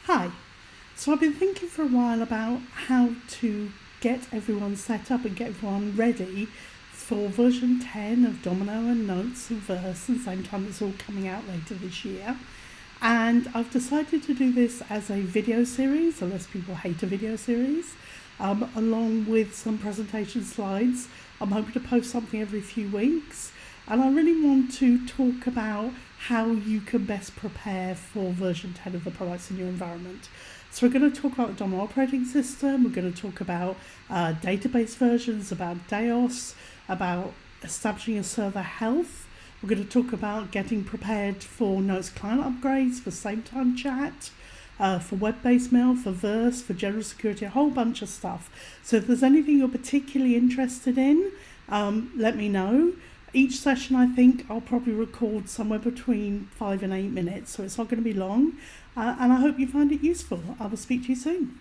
Hi. So I've been thinking for a while about how to get everyone set up and get everyone ready for version 10 of Domino and Notes and Verse, and Sametime it's all coming out later this year. And I've decided to do this as a video series, unless people hate a video series, along with some presentation slides. I'm hoping to post something every few weeks. And I really want to talk about how you can best prepare for version 10 of the products in your environment. So we're going to talk about the Domino operating system, we're going to talk about database versions, about DAOS, about establishing a server health. We're going to talk about getting prepared for Notes client upgrades, for Sametime chat, for web-based mail, for Verse, for general security, a whole bunch of stuff. So if there's anything you're particularly interested in, let me know. Each session, I think, I'll probably record somewhere between 5 and 8 minutes, so it's not going to be long. And I hope you find it useful. I will speak to you soon.